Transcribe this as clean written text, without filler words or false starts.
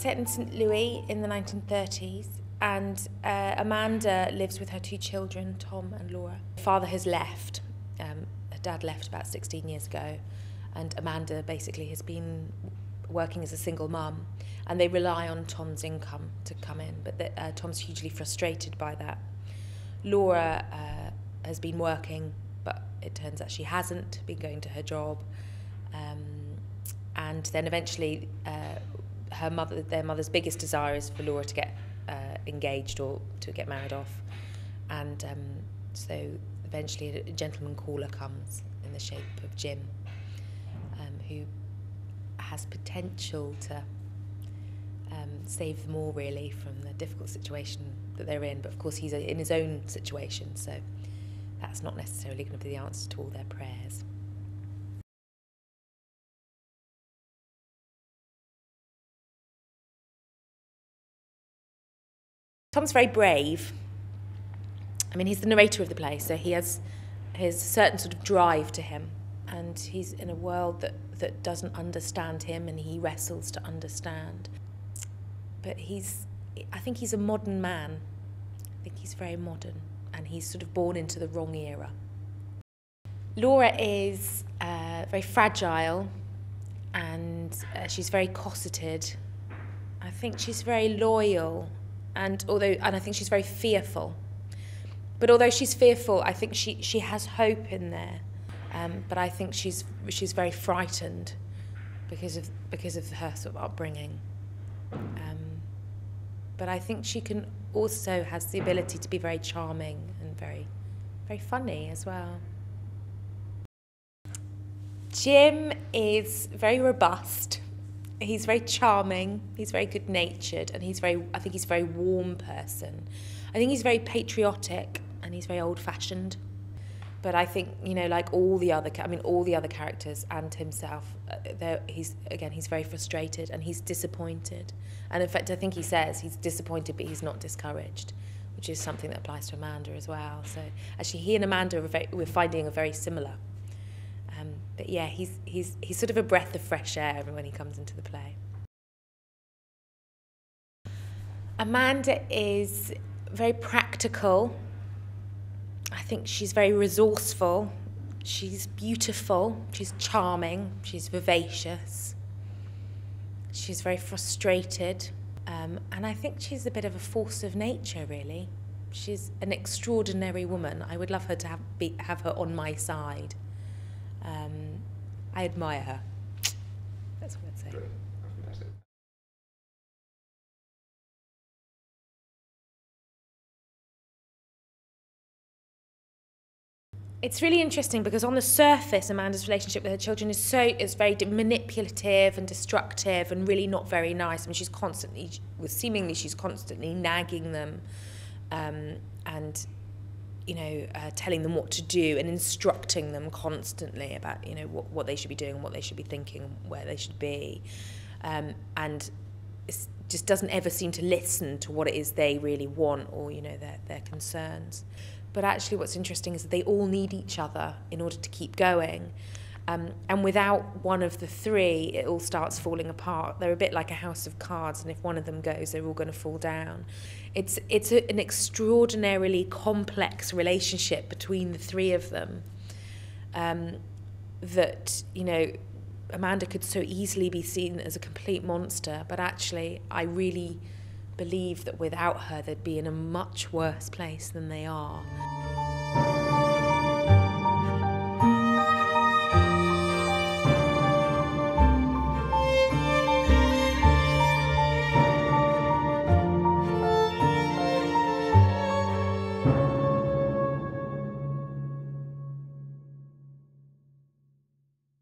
set in St. Louis in the 1930s, and Amanda lives with her two children, Tom and Laura. Her father has left. Her dad left about 16 years ago, and Amanda basically has been working as a single mum, and they rely on Tom's income to come in, but Tom's hugely frustrated by that. Laura has been working, but it turns out she hasn't been going to her job, and then eventually their mother's biggest desire is for Laura to get engaged or to get married off, and so eventually a gentleman caller comes in the shape of Jim, who has potential to save them all really from the difficult situation that they're in, but of course he's in his own situation, so that's not necessarily going to be the answer to all their prayers. Tom's very brave. I mean, he's the narrator of the play, so he has his certain sort of drive to him, and he's in a world that doesn't understand him, and he wrestles to understand. But I think he's a modern man. I think he's very modern, and he's sort of born into the wrong era. Laura is very fragile, and she's very cosseted. I think she's very loyal, and I think she's very fearful. But although she's fearful, I think she has hope in there. But I think she's very frightened because of her sort of upbringing. But I think she also has the ability to be very charming and very, very funny as well. Jim is very robust. He's very charming. He's very good-natured, and I think he's a very warm person. I think he's very patriotic, and he's very old-fashioned. But I think, like all the other characters and himself, he's very frustrated and he's disappointed. And in fact, I think he says he's disappointed, but he's not discouraged, which is something that applies to Amanda as well. So actually, he and Amanda we're finding are very similar. But yeah, he's sort of a breath of fresh air when he comes into the play. Amanda is very practical. I think she's very resourceful, she's beautiful, she's charming, she's vivacious, she's very frustrated, and I think she's a bit of a force of nature, really. She's an extraordinary woman. I would love her to have her on my side. I admire her. That's what I'd say. Great. Fantastic. It's really interesting because on the surface, Amanda's relationship with her children is very manipulative and destructive and really not very nice. I mean, she's constantly nagging them, and telling them what to do and instructing them constantly about what they should be doing and what they should be thinking and where they should be, and it just doesn't ever seem to listen to what it is they really want or their concerns. But actually what's interesting is that they all need each other in order to keep going. And without one of the three, it all starts falling apart. They're a bit like a house of cards, and if one of them goes, they're all going to fall down. It's an extraordinarily complex relationship between the three of them, that, Amanda could so easily be seen as a complete monster, but actually I really believe that without her they'd be in a much worse place than they are.